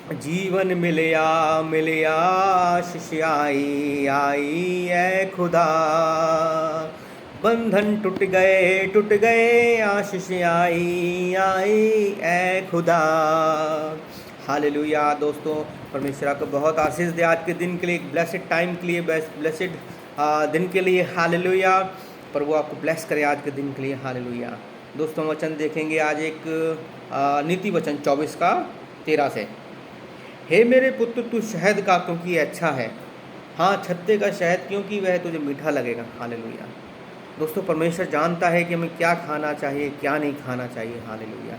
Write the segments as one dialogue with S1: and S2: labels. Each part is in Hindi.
S1: जीवन मिलया मिलया आशीष आई आई ए खुदा, बंधन टूट गए आशीष आई आई ए खुदा। हालेलुया। दोस्तों, परमेश्वर आपको बहुत आशीष दे आज के दिन के लिए, एक ब्लेसिड टाइम के लिए, ब्लेसिड दिन के लिए। हालेलुया। प्रभु आपको ब्लेस करे आज के दिन के लिए। हालेलुया। दोस्तों, वचन देखेंगे आज एक नीति वचन 24 का 13 से। हे मेरे पुत्र, तू शहद का क्योंकि अच्छा है, हाँ छत्ते का शहद क्योंकि वह तुझे मीठा लगेगा। हालेलुया। दोस्तों, परमेश्वर जानता है कि हमें क्या खाना चाहिए, क्या नहीं खाना चाहिए। हालेलुया।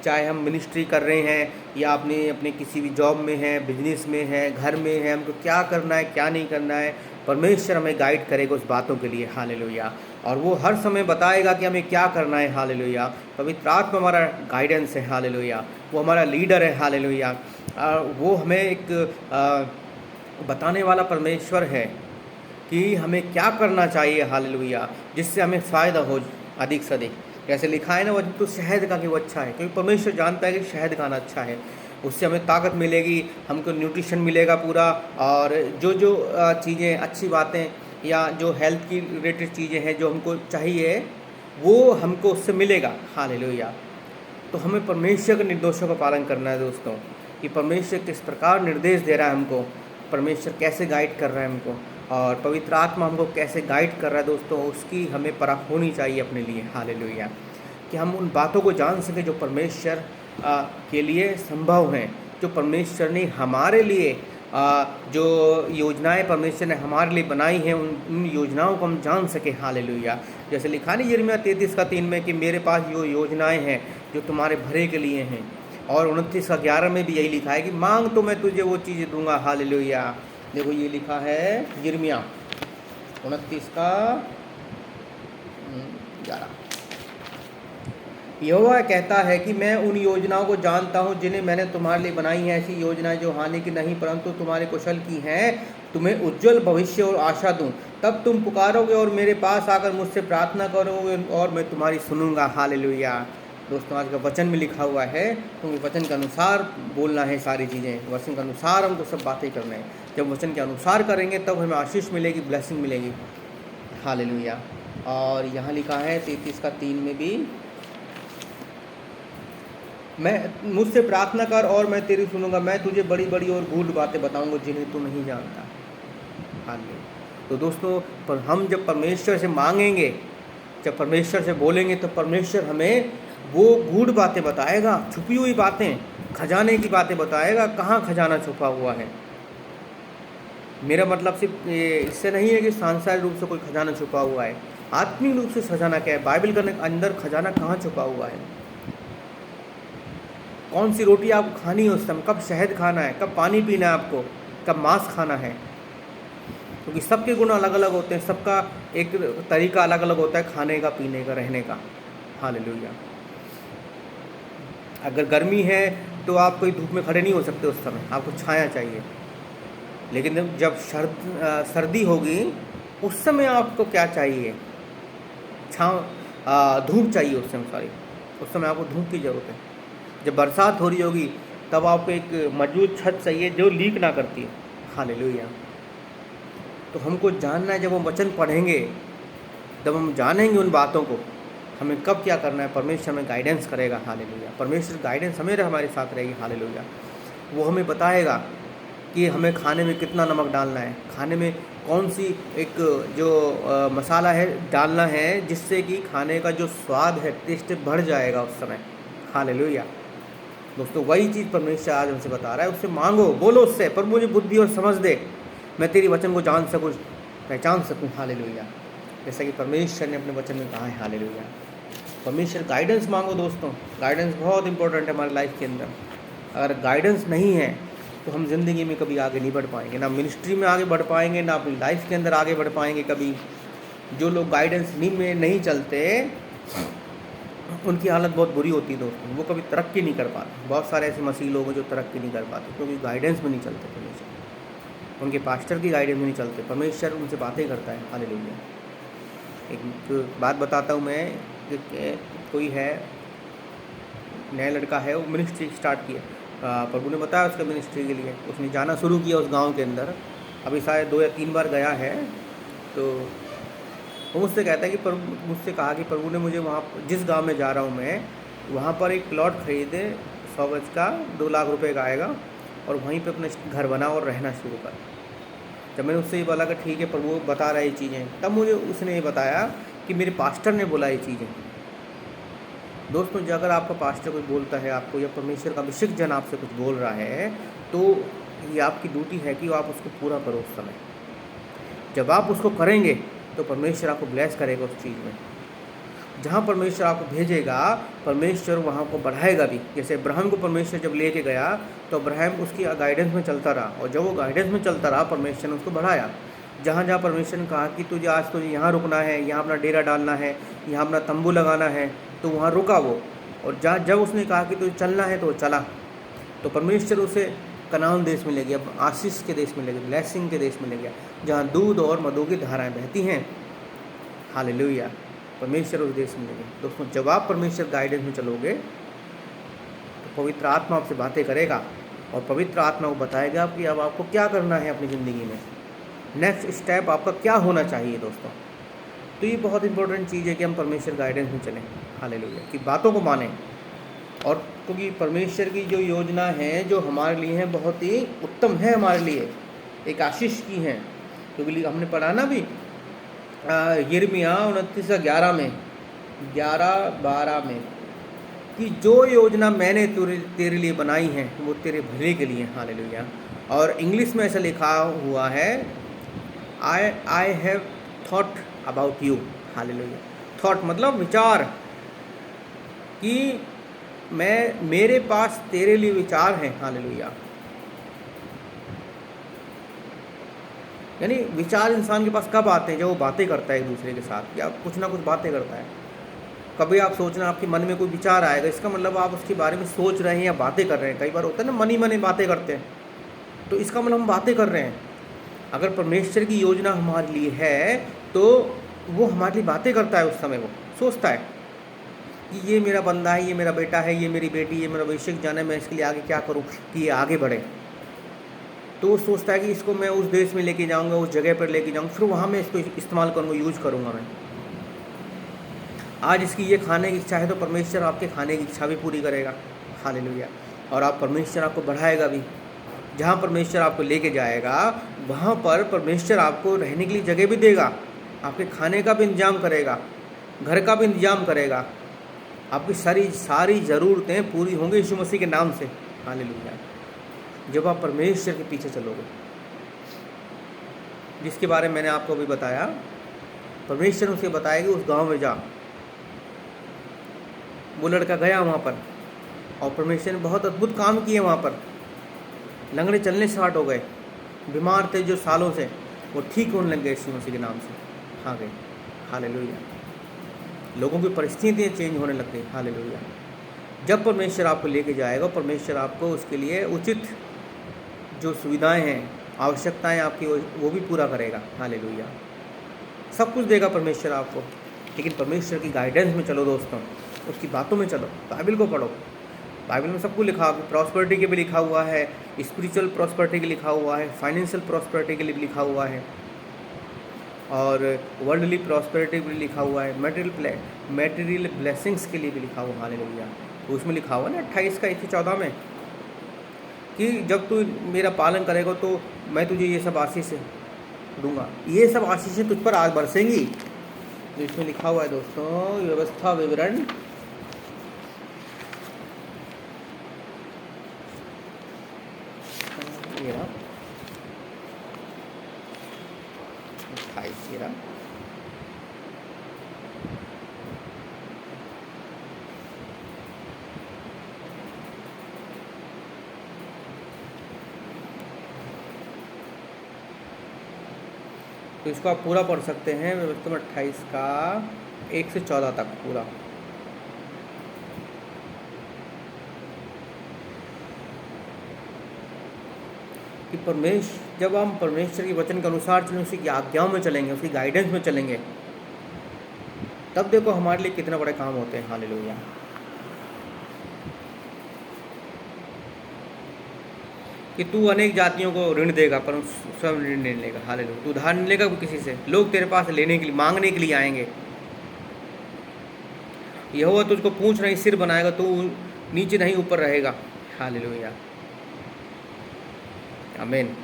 S1: चाहे हम मिनिस्ट्री कर रहे हैं या अपने किसी भी जॉब में हैं, बिजनेस में हैं, घर में हैं, हमको क्या करना है, क्या नहीं करना है, परमेश्वर हमें गाइड करेगा उस बातों के लिए। हालेलुया। और वो हर समय बताएगा कि हमें क्या करना है। हालेलुया। पवित्र आत्मा हमारा गाइडेंस है। हालेलुया। वो हमारा लीडर है। हालेलुया। वो हमें एक बताने वाला परमेश्वर है कि हमें क्या करना चाहिए। हालेलुया। जिससे हमें फ़ायदा हो अधिक से अधिक। जैसे लिखा है ना, वो तो शहद का कि वो अच्छा है, क्योंकि परमेश्वर जानता है कि शहद खाना अच्छा है, उससे हमें ताकत मिलेगी, हमको न्यूट्रिशन मिलेगा पूरा। और जो जो चीज़ें अच्छी बातें या जो हेल्थ की रिलेटेड चीज़ें हैं जो हमको चाहिए, वो हमको उससे मिलेगा। हालेलुया। तो हमें परमेश्वर के निर्देशों का पालन करना है दोस्तों, कि परमेश्वर किस प्रकार निर्देश दे रहा है हमको, परमेश्वर कैसे गाइड कर रहा है हमको, और पवित्र आत्मा हमको कैसे गाइड कर रहा है दोस्तों, उसकी हमें परख होनी चाहिए अपने लिए। हालेलुया। कि हम उन बातों को जान सकें जो परमेश्वर के लिए संभव हैं, जो परमेश्वर ने हमारे लिए जो योजनाएं परमेश्वर ने हमारे लिए बनाई हैं, उन योजनाओं को हम जान सकें। हालेलुया। जैसे लिखा नहीं यिर्मयाह 33 का 3 में कि मेरे पास जो योजनाएं हैं जो तुम्हारे भले के लिए हैं। और 29 का 11 में भी यही लिखा है कि मांग तो मैं तुझे वो चीज़ दूंगा। हालेलुया। देखो ये लिखा है यिर्मयाह 29 का 11। यहोवा कहता है कि मैं उन योजनाओं को जानता हूँ जिन्हें मैंने तुम्हारे लिए बनाई हैं, ऐसी योजनाएं जो हानि की नहीं परंतु तुम्हारे कुशल की हैं, तुम्हें उज्जवल भविष्य और आशा दूँ। तब तुम पुकारोगे और मेरे पास आकर मुझसे प्रार्थना करोगे और मैं तुम्हारी सुनूंगा। हालेलुया। दोस्तों, आज का वचन में लिखा हुआ है, क्योंकि वचन के अनुसार बोलना है सारी चीज़ें, वचन के अनुसार हमको सब बातें करना है। जब वचन के अनुसार करेंगे तब हमें आशीष मिलेगी, ब्लेसिंग मिलेगी। हालेलुया। और यहाँ लिखा है 33 का 3 में भी, मैं मुझसे प्रार्थना कर और मैं तेरी सुनूंगा, मैं तुझे बड़ी बड़ी और गूढ़ बातें बताऊंगा जिन्हें तू नहीं जानता। हालेलुया। तो दोस्तों, पर हम जब परमेश्वर से मांगेंगे, जब परमेश्वर से बोलेंगे, तो परमेश्वर हमें वो गूढ़ बातें बताएगा, छुपी हुई बातें, खजाने की बातें बताएगा, कहाँ खजाना छुपा हुआ है। मेरा मतलब सिर्फ इससे नहीं है कि सांसारिक रूप से कोई खजाना छुपा हुआ है, आत्मिक रूप से खजाना क्या है, बाइबल के अंदर खजाना कहाँ छुपा हुआ है। कौन सी रोटी आपको खानी है उस समय, कब शहद खाना है, कब पानी पीना है आपको, कब मांस खाना है, क्योंकि सबके गुण अलग अलग होते हैं, सबका एक तरीका अलग अलग होता है खाने का, पीने का, रहने का। हालेलुया। अगर गर्मी है तो आप कोई धूप में खड़े नहीं हो सकते, उस समय आपको छाया चाहिए। लेकिन जब सर्दी होगी उस समय आपको क्या चाहिए, धूप चाहिए उस समय, उस समय आपको धूप की ज़रूरत है। जब बरसात हो रही होगी तब आपको एक मजबूत छत चाहिए जो लीक ना करती है। हालेलुया। तो हमको जानना है, जब हम वचन पढ़ेंगे, जब हम जानेंगे उन बातों को, हमें कब क्या करना है, परमेश्वर हमें गाइडेंस करेगा। हालेलुया। परमेश्वर गाइडेंस हमेशा हमारे साथ रहेगी। हालेलुया। वो हमें बताएगा कि हमें खाने में कितना नमक डालना है, खाने में कौन सी एक जो मसाला है डालना है, जिससे कि खाने का जो स्वाद है, टेस्ट बढ़ जाएगा उस समय। हालेलुया। दोस्तों, वही चीज़ परमेश्वर आज हमसे बता रहा है। उससे मांगो, बोलो उससे, पर मुझे बुद्धि और समझ दे, मैं तेरी वचन को जान सकूँ, पहचान सकूँ। हालेलुया। जैसा कि परमेश्वर ने अपने वचन में कहा है। हालेलुया। परमेश्वर गाइडेंस मांगो दोस्तों, गाइडेंस बहुत इंपॉर्टेंट है हमारी लाइफ के अंदर। अगर गाइडेंस नहीं है तो हम ज़िंदगी में कभी आगे नहीं बढ़ पाएंगे, ना मिनिस्ट्री में आगे बढ़ पाएंगे, ना अपनी लाइफ के अंदर आगे बढ़ पाएंगे कभी। जो लोग गाइडेंस में नहीं चलते, उनकी हालत बहुत बुरी होती है दोस्तों, वो कभी तरक्की नहीं कर पाते। बहुत सारे ऐसे मसीह लोग हैं जो तरक्की नहीं कर पाते, क्योंकि गाइडेंस में नहीं चलते परमेश्वर, उनके पास्टर की गाइडेंस में नहीं चलते। परमेश्वर उनसे बातें करता है। हालेलुया। एक बात बताता हूँ मैं, कि कोई है, नया लड़का है, वो मिनिस्ट्री स्टार्ट किया, प्रभु ने बताया उसका मिनिस्ट्री के लिए। उसने जाना शुरू किया उस गांव के अंदर। अभी शायद 2 या 3 बार गया है। तो वो मुझसे कहता है कि प्रभु, मुझसे कहा कि प्रभु ने मुझे वहाँ जिस गांव में जा रहा हूँ मैं, वहाँ पर एक प्लॉट खरीदे 100 गज का, 2 लाख रुपए का आएगा, और वहीं पे अपना घर बना और रहना शुरू कर। जब मैंने उससे ये बोला कि ठीक है प्रभु बता रहा है ये चीज़ें, तब मुझे उसने ये बताया कि मेरे पास्टर ने बोला ये चीज़ें। दोस्तों, जो अगर आपका पास्टर कुछ बोलता है आपको, या परमेश्वर का अभिषिक्त जन आपसे कुछ बोल रहा है, तो ये आपकी ड्यूटी है कि आप उसको पूरा करो उस समय। जब आप उसको करेंगे तो परमेश्वर आपको ब्लेस करेगा उस चीज़ में। जहाँ परमेश्वर आपको भेजेगा, परमेश्वर वहाँ को बढ़ाएगा भी। जैसे अब्राहम को परमेश्वर जब लेके गया तो अब्राहम उसकी गाइडेंस में चलता रहा, और जब वो गाइडेंस में चलता रहा परमेश्वर ने उसको बढ़ाया। जहाँ जहाँ परमेश्वर ने कहा कि तुझे आज तुझे यहाँ रुकना है, यहाँ अपना डेरा डालना है, यहाँ अपना तंबू लगाना है, तो वहाँ रुका वो। और जब उसने कहा कि तुझे चलना है तो वो चला। तो परमेश्वर उसे कनान देश में ले गया, आशीष के देश में ले गया, ब्लेसिंग के देश में ले गया, जहाँ दूध और मधु की धाराएँ बहती हैं। हालेलुया, परमेश्वर उस देश में ले गया। दोस्तों, जब आप परमेश्वर गाइडेंस में चलोगे तो पवित्र आत्मा आपसे बातें करेगा, और पवित्र आत्मा को बताएगा कि अब आपको क्या करना है अपनी ज़िंदगी में, नेक्स्ट स्टेप आपका क्या होना चाहिए। दोस्तों, तो ये बहुत इंपॉर्टेंट चीज़ है कि हम परमेश्वर गाइडेंस में चलें। हालेलुया, कि बातों को मानें। और क्योंकि परमेश्वर की जो योजना है जो हमारे लिए है बहुत ही उत्तम है, हमारे लिए एक आशीष की है। क्योंकि हमने पढ़ा ना भी यिर्मयाह 29:11 में, 11-12 में, कि जो योजना मैंने तेरे लिए बनाई है वो तेरे भले के लिए। हालेलुया। और इंग्लिश में ऐसा लिखा हुआ है, I have thought about you. Hallelujah. Thought मतलब विचार, कि मेरे पास तेरे लिए विचार हैं। हालेलुया। यानी विचार इंसान के पास कब आते हैं? जब वो बातें करता है एक दूसरे के साथ, या कुछ ना कुछ बातें करता है। कभी आप सोचना, आपके मन में कोई विचार आएगा, इसका मतलब आप उसके बारे में सोच रहे हैं या बातें कर रहे हैं। कई बार होता है ना, मन ही मन बातें करते हैं, तो इसका मतलब हम बातें कर रहे हैं। अगर परमेश्वर की योजना हमारे लिए है तो वो हमारे लिए बातें करता है। उस समय वो सोचता है कि ये मेरा बंदा है, ये मेरा बेटा है, ये मेरी बेटी, ये मेरा अभिषेक जन है, मैं इसके लिए आगे क्या करूँ कि ये आगे बढ़े। तो वो सोचता है कि इसको मैं उस देश में लेके जाऊंगा, उस जगह पर लेके जाऊंगा, फिर वहाँ मैं इसको इस्तेमाल करूँगा, यूज करूँगा मैं। आज इसकी ये खाने की इच्छा है तो परमेश्वर आपके खाने की इच्छा भी पूरी करेगा। हालेलुया। और आप परमेश्वर आपको बढ़ाएगा भी। जहाँ परमेश्वर आपको लेके जाएगा वहाँ पर परमेश्वर आपको रहने के लिए जगह भी देगा, आपके खाने का भी इंतजाम करेगा, घर का भी इंतजाम करेगा। आपकी सारी ज़रूरतें पूरी होंगी यीशु मसीह के नाम से। हालेलुया। जब आप परमेश्वर के पीछे चलोगे, जिसके बारे में मैंने आपको अभी बताया, परमेश्वर उसे बताएगी उस गांव में जा। वो लड़का गया वहाँ पर, और परमेश्वर ने बहुत अद्भुत काम किए वहाँ पर। लंगड़े चलने स्टार्ट हो गए, बीमार थे जो सालों से वो ठीक होने लग गए यीशु मसीह के नाम से। आ गए। हालेलुया। लोगों की परिस्थितियाँ चेंज होने लग गई। हालेलुया। जब परमेश्वर आपको लेके जाएगा, परमेश्वर आपको उसके लिए उचित जो सुविधाएं हैं, आवश्यकताएं आपकी, वो भी पूरा करेगा। हालेलुया। सब कुछ देगा परमेश्वर आपको, लेकिन परमेश्वर की गाइडेंस में चलो दोस्तों, उसकी बातों में चलो, बाइबल को पढ़ो। बाइबल में सब कुछ लिखा हुआ है, प्रॉस्पेरिटी के भी लिखा हुआ है, स्पिरिचुअल प्रॉस्पेरिटी के लिखा हुआ है, फाइनेंशियल प्रॉस्पेरिटी के लिए भी लिखा हुआ है, और वर्ल्डली प्रॉस्पेरिटी भी लिखा हुआ है, मटेरियल ब्लेसिंग्स के लिए भी लिखा हुआ। हालेलुया। तो उसमें लिखा हुआ ना 28:14 में, कि जब तू मेरा पालन करेगा तो मैं तुझे ये सब आशीष दूंगा, ये सब आशीषें तुझ पर आज बरसेंगी। तो इसमें लिखा हुआ है दोस्तों, व्यवस्था विवरण ये 28 तो इसको आप पूरा पढ़ सकते हैं। व्यवस्था में 28 का 1 से 14 तक पूरा। कि जब हम परमेश्वर के वचन के अनुसार चलेंगे, उसी की आज्ञाओं में चलेंगे, उसकी गाइडेंस में चलेंगे, तब देखो हमारे लिए कितने बड़े काम होते हैं। हालेलुया। कि तू अनेक जातियों को ऋण देगा पर स्वयं ऋण नहीं लेगा। हालेलुया। तू उधार नहीं लेगा किसी से, लोग तेरे पास लेने के लिए, मांगने के लिए आएंगे। यहोवा तुझको पूंछ नहीं सिर बनाएगा, तू नीचे नहीं ऊपर रहेगा। हालेलुया, आमीन।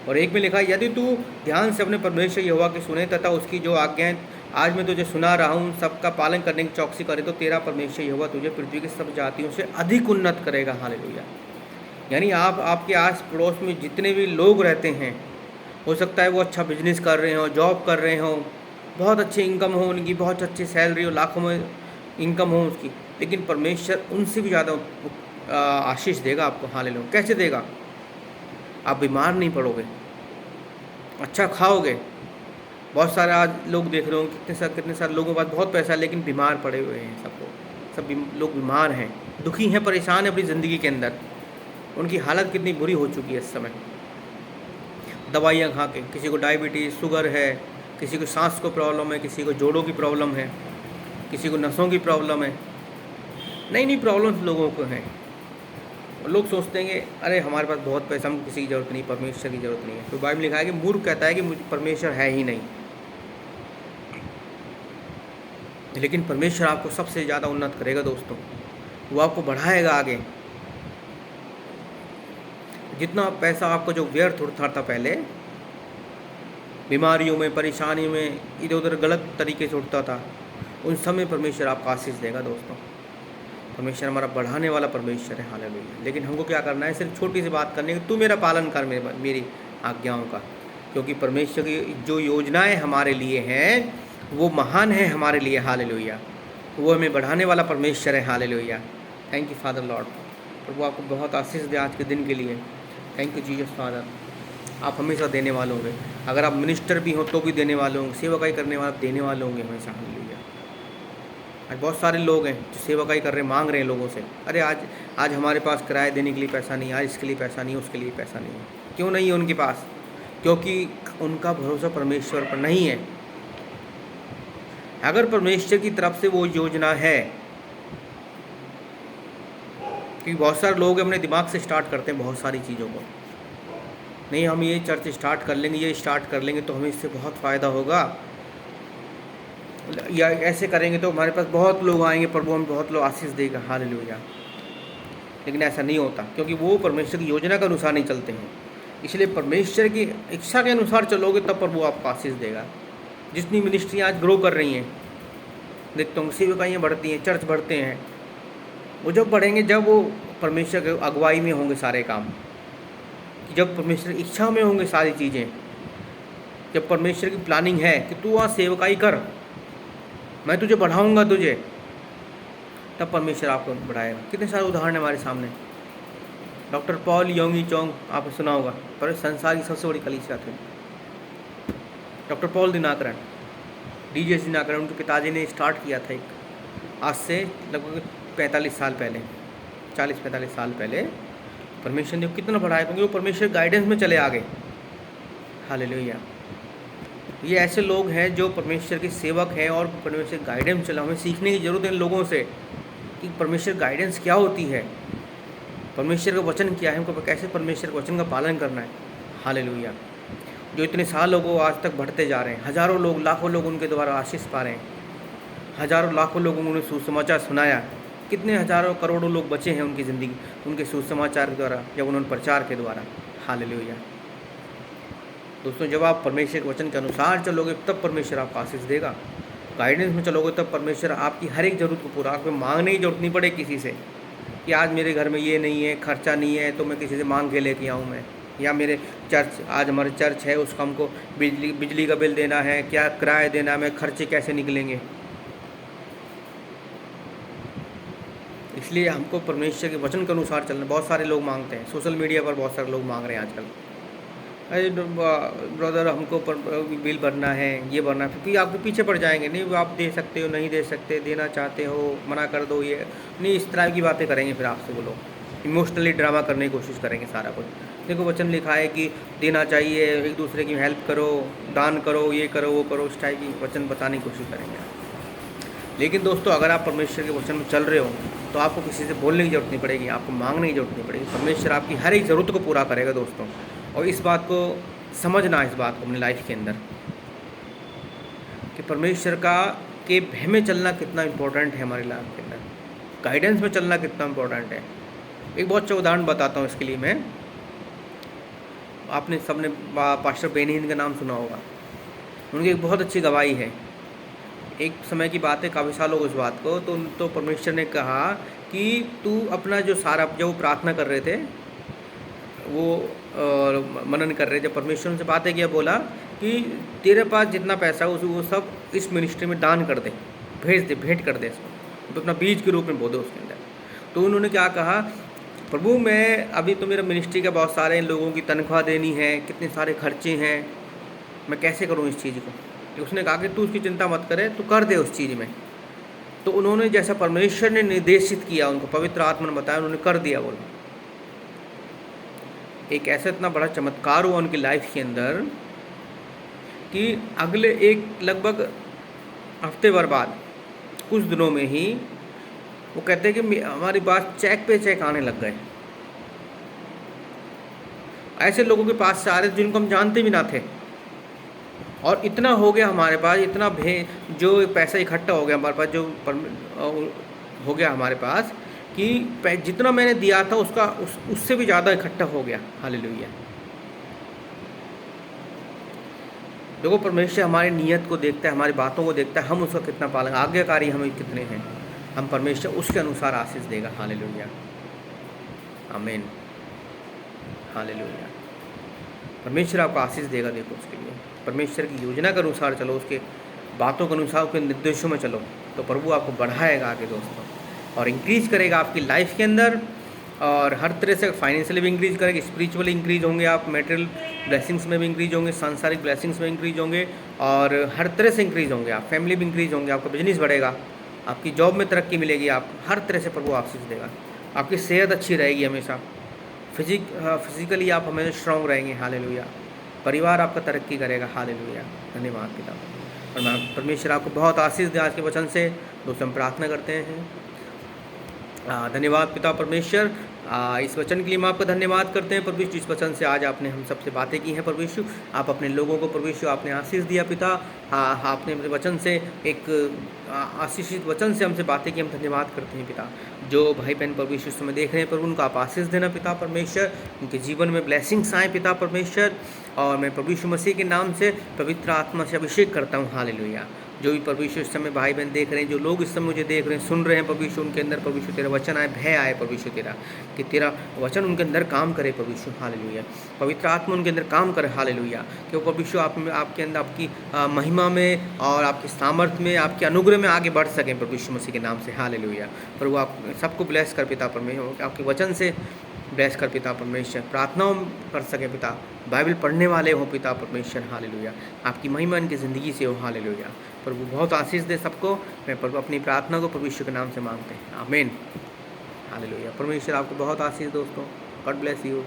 S1: और एक में लिखा है, यदि तू ध्यान से अपने परमेश्वर यहोवा की सुने तथा उसकी जो आज्ञाएं आज मैं तुझे सुना रहा हूँ सबका पालन करने की चौकसी करे, तो तेरा परमेश्वर यहोवा तुझे पृथ्वी की सब जातियों से अधिक उन्नत करेगा। हालेलुया। यानी आपके आस पड़ोस में जितने भी लोग रहते हैं, हो सकता है वो अच्छा बिजनेस कर रहे हो, जॉब कर रहे हो, बहुत अच्छी इनकम हो उनकी, बहुत अच्छी सैलरी हो, लाखों में इनकम हो उसकी, लेकिन परमेश्वर उनसे भी ज़्यादा आशीष देगा आपको। हालेलुया। कैसे देगा? आप बीमार नहीं पड़ोगे, अच्छा खाओगे। बहुत सारे आज लोग देख रहे हो कितने सारे लोगों के पास बहुत पैसा है लेकिन बीमार पड़े हुए हैं। सब लोग बीमार हैं, दुखी हैं, परेशान हैं अपनी ज़िंदगी के अंदर। उनकी हालत कितनी बुरी हो चुकी है इस समय, दवाइयाँ खा के। किसी को डायबिटीज़, शुगर है, किसी को सांस को प्रॉब्लम है, किसी को जोड़ों की प्रॉब्लम है, किसी को नसों की प्रॉब्लम है, नई नई प्रॉब्लम्स लोगों को हैं। और लोग सोचते हैं कि अरे हमारे पास बहुत पैसा, हमको किसी की ज़रूरत नहीं, परमेश्वर की ज़रूरत नहीं है। तो बाइबल लिखा है कि मूर्ख कहता है कि मुझे परमेश्वर है ही नहीं, लेकिन परमेश्वर आपको सबसे ज़्यादा उन्नत करेगा दोस्तों। वो आपको बढ़ाएगा आगे। जितना पैसा आपको जो व्यर्थ उठता था पहले, बीमारियों में, परेशानी में, इधर उधर गलत तरीके से उठता था, उन सब में परमेश्वर आपको आशीष देगा दोस्तों। परमेश्वर हमारा बढ़ाने वाला परमेश्वर है। हालेलुया। लेकिन हमको क्या करना है? सिर्फ छोटी सी बात करनी है कि तू मेरा पालन कर मेरी आज्ञाओं का, क्योंकि परमेश्वर की जो योजनाएं हमारे लिए हैं वो महान है हमारे लिए। हालेलुया। वो हमें बढ़ाने वाला परमेश्वर है। Hallelujah. Thank you father lord. प्रभु आपको बहुत आशीष दे आज के दिन के लिए। Thank you Jesus father. आप हमेशा देने वाले होंगे। अगर आप मिनिस्टर भी हो तो भी देने वाले होंगे, सेवकाई करने वाले देने वाले होंगे हमेशा। हालेलुया। आज बहुत सारे लोग हैं जो सेवकाई कर रहे हैं, मांग रहे हैं लोगों से, अरे आज हमारे पास किराया देने के लिए पैसा नहीं, आज इसके लिए पैसा नहीं, उसके लिए पैसा नहीं है। क्यों नहीं है उनके पास? क्योंकि उनका भरोसा परमेश्वर पर नहीं है। अगर परमेश्वर की तरफ से वो योजना है, क्योंकि बहुत सारे लोग अपने दिमाग से स्टार्ट करते हैं बहुत सारी चीज़ों को। नहीं, हम ये चर्च स्टार्ट कर लेंगे, ये स्टार्ट कर लेंगे तो हमें इससे बहुत फ़ायदा होगा, या ऐसे करेंगे तो हमारे पास बहुत लोग आएंगे, प्रभु हम बहुत लोग आशीष देगा। हालेलुया। लेकिन ऐसा नहीं होता, क्योंकि वो परमेश्वर की योजना के अनुसार नहीं चलते हैं। इसलिए परमेश्वर की इच्छा के अनुसार चलोगे तब प्रभु आपको आशीष देगा। जितनी मिनिस्ट्री आज ग्रो कर रही हैं, देखता हूँ सेवकाइयाँ बढ़ती हैं, चर्च बढ़ते हैं, वो जब बढ़ेंगे जब वो परमेश्वर के अगुवाई में होंगे सारे काम, जब परमेश्वर की इच्छा में होंगे सारी चीज़ें, जब परमेश्वर की प्लानिंग है कि तू वहाँ सेवकाई कर, मैं तुझे बढ़ाऊँगा तुझे, तब परमेश्वर आपको बढ़ाएगा। कितने सारे उदाहरण हमारे सामने। डॉक्टर पॉल योंगी चोंग, आपने सुना होगा, पर संसार की सबसे बड़ी कलीसिया थे doctor Paul Dinakaran, DJ Dinakaran. उनके पिताजी ने स्टार्ट किया था एक, आज से लगभग 45 साल पहले, 40-45 साल पहले। परमेश्वर ने कितना बढ़ाया, क्योंकि वो परमेश्वर गाइडेंस में चले आ गए। हालेलुया। ये ऐसे लोग हैं जो परमेश्वर के सेवक हैं और परमेश्वर गाइडेंस चला। हमें सीखने की ज़रूरत है इन लोगों से कि परमेश्वर गाइडेंस क्या होती है, परमेश्वर का वचन क्या है, हमको कैसे परमेश्वर के वचन का पालन करना है। हालेलुया। जो इतने साल लोगों आज तक बढ़ते जा रहे हैं, हज़ारों लोग, लाखों लोग उनके द्वारा आशीष पा रहे हैं, हज़ारों लाखों लोगों ने सुसमाचार सुनाया। कितने हज़ारों करोड़ों लोग बचे हैं उनकी ज़िंदगी, उनके सुसमाचार के द्वारा, जब उन्होंने प्रचार के द्वारा। हालेलुया। दोस्तों, जब आप परमेश्वर के वचन के अनुसार चलोगे तब परमेश्वर आपको आशीष देगा। गाइडेंस में चलोगे तब परमेश्वर आपकी हर एक ज़रूरत को पूरा, आपको मांगने की जरूरत नहीं पड़े किसी से कि आज मेरे घर में ये नहीं है, खर्चा नहीं है, तो मैं किसी से मांग के लेके आऊँ मैं, या मेरे चर्च, आज हमारे चर्च है उसका हमको बिजली का बिल देना है, क्या किराया देना है, मैं खर्चे कैसे निकलेंगे। इसलिए हमको परमेश्वर के वचन के अनुसार चलना। बहुत सारे लोग मांगते हैं, सोशल मीडिया पर बहुत सारे लोग मांग रहे हैं आजकल, अरे ब्रदर हमको बिल भरना है, ये भरना है, फिर आपके पीछे पड़ जाएंगे, नहीं आप दे सकते हो, नहीं दे सकते, देना चाहते हो, मना कर दो, ये नहीं, इस तरह की बातें करेंगे। फिर आपसे वो लोग इमोशनली ड्रामा करने की कोशिश करेंगे सारा कुछ। देखो वचन लिखा है कि देना चाहिए, एक दूसरे की हेल्प करो, दान करो, ये करो, वो करो, इस टाइप की वचन बताने की कोशिश करेंगे। लेकिन दोस्तों अगर आप परमेश्वर के वचन में चल रहे हो तो आपको किसी से बोलने की ज़रूरत नहीं पड़ेगी, आपको मांगने की ज़रूरत नहीं पड़ेगी। परमेश्वर आपकी हर एक ज़रूरत को पूरा करेगा दोस्तों। और इस बात को समझना, इस बात को अपनी लाइफ के अंदर कि परमेश्वर का के भय में चलना कितना इम्पोर्टेंट है हमारी लाइफ के अंदर, गाइडेंस में चलना कितना इम्पोर्टेंट है। एक बहुत अच्छा उदाहरण बताता हूँ इसके लिए मैं। आपने सबने पास्टर बेनी हिन का नाम सुना होगा, उनकी एक बहुत अच्छी गवाही है। एक समय की बात है, काफ़ी साल हो गए उस बात को, तो परमेश्वर ने कहा कि तू अपना जो सारा, जब वो प्रार्थना कर रहे थे, वो मनन कर रहे थे, परमेश्वर उनसे बातें किया, बोला कि तेरे पास जितना पैसा हो वो सब इस मिनिस्ट्री में दान कर दे, भेज दे, भेंट कर दे इसको, तो अपना बीज के रूप में बो दो उसके अंदर। तो उन्होंने क्या कहा, प्रभु मैं अभी तो मेरा मिनिस्ट्री का बहुत सारे लोगों की तनख्वाह देनी है, कितने सारे खर्चे हैं, मैं कैसे करूं इस चीज़ को। तो उसने कहा कि तू उसकी चिंता मत करे, तू कर दे उस चीज़ में। तो उन्होंने जैसा परमेश्वर ने निर्देशित किया, उनको पवित्र आत्मा ने बताया, उन्होंने कर दिया। बोलो, एक ऐसा इतना बड़ा चमत्कार हुआ उनकी लाइफ के अंदर कि अगले एक लगभग हफ्ते भर बाद, कुछ दिनों में ही वो कहते हैं कि हमारे पास चेक पे चेक आने लग गए। ऐसे लोगों के पास से आ रहे जिनको हम जानते भी ना थे, और इतना हो गया हमारे पास, इतना जो पैसा इकट्ठा हो गया हमारे पास, जो हो गया हमारे पास कि जितना मैंने दिया था उससे भी ज़्यादा इकट्ठा हो गया। हालेलुया। देखो, परमेश्वर हमारी नीयत को देखता है, हमारी बातों को देखता है, हम उसका कितना पालन, आज्ञाकारी हम कितने हैं, हम परमेश्वर उसके अनुसार आशीष देगा। हालेलुया, आमीन, हालेलुया। परमेश्वर आपको आशीष देगा। देखो, उसके लिए परमेश्वर की योजना के अनुसार चलो, उसके बातों के अनुसार, उसके निर्देशों में चलो, तो प्रभु आपको बढ़ाएगा आगे दोस्तों, और इंक्रीज करेगा आपकी लाइफ के अंदर, और हर तरह से फाइनेंशियली भी इंक्रीज करेगा, स्पिरिचुअली इंक्रीज होंगे आप, मटेरियल ब्लेसिंग्स में भी इंक्रीज होंगे, सांसारिक ब्लेसिंग्स में इंक्रीज होंगे, और हर तरह से इंक्रीज होंगे आप, फैमिली भी इंक्रीज होंगे, आपका बिजनेस बढ़ेगा, आपकी जॉब में तरक्की मिलेगी, आप हर तरह से प्रभु आशीष देगा। आपकी सेहत अच्छी रहेगी हमेशा, फिजिकली आप हमेशा स्ट्रांग रहेंगे। हालेलुया। परिवार आपका तरक्की करेगा। हालेलुया। धन्यवाद पिता। और परमेश्वर आपको बहुत आशीष दे आज के वचन से। दोस्तों, हम प्रार्थना करते हैं। धन्यवाद पिता परमेश्वर, इस वचन के लिए हम आपका धन्यवाद करते हैं प्रभु। इस वचन से आज आपने हम सबसे बातें की हैं प्रभु। आप अपने लोगों को प्रभु आपने आशीष दिया पिता। आपने अपने वचन से एक आशीषित वचन से हमसे बातें की, हम धन्यवाद करते हैं पिता। जो भाई बहन प्रभु इस समय देख रहे हैं प्रभु, उनको आप आशीष देना पिता परमेश्वर, उनके जीवन में ब्लेसिंग्स आए पिता परमेश्वर। और मैं प्रभु यीशु मसीह के नाम से पवित्र आत्मा से अभिषेक करता हूँ। हालेलुया। जो भी प्रभु यीशु इस समय भाई बहन देख रहे हैं, जो लोग इस समय मुझे देख रहे हैं, सुन रहे हैं प्रभु यीशु, उनके अंदर प्रभु यीशु तेरा वचन आए, भय आए प्रभु यीशु तेरा, कि तेरा वचन उनके अंदर काम करे प्रभु यीशु। हालेलुया। पवित्र आत्मा उनके अंदर काम करे। हालेलुया। कि वो प्रभु यीशु आपके अंदर आपकी महिमा में और आपकी सामर्थ्य में, आपके अनुग्रह में आगे बढ़ सकें प्रभु यीशु मसीह के नाम से। हालेलुया। प्रभु आप सबको ब्लेस कर पिता परमेश्वर, आपके वचन से ब्लेस कर पिता परमेश्वर, प्रार्थनाओं कर सके पिता, बाइबल पढ़ने वाले हो पिता परमेश्वर। हालेलुया। आपकी महिमा इनकी ज़िंदगी से हो। हालेलुया। प्रभु बहुत आशीष दे सबको। मैं प्रभु अपनी प्रार्थना को प्रभु यीशु के नाम से मांगते हैं। आमीन। हालेलुया। परमेश्वर आपको बहुत आशीष दोस्तों। God bless you.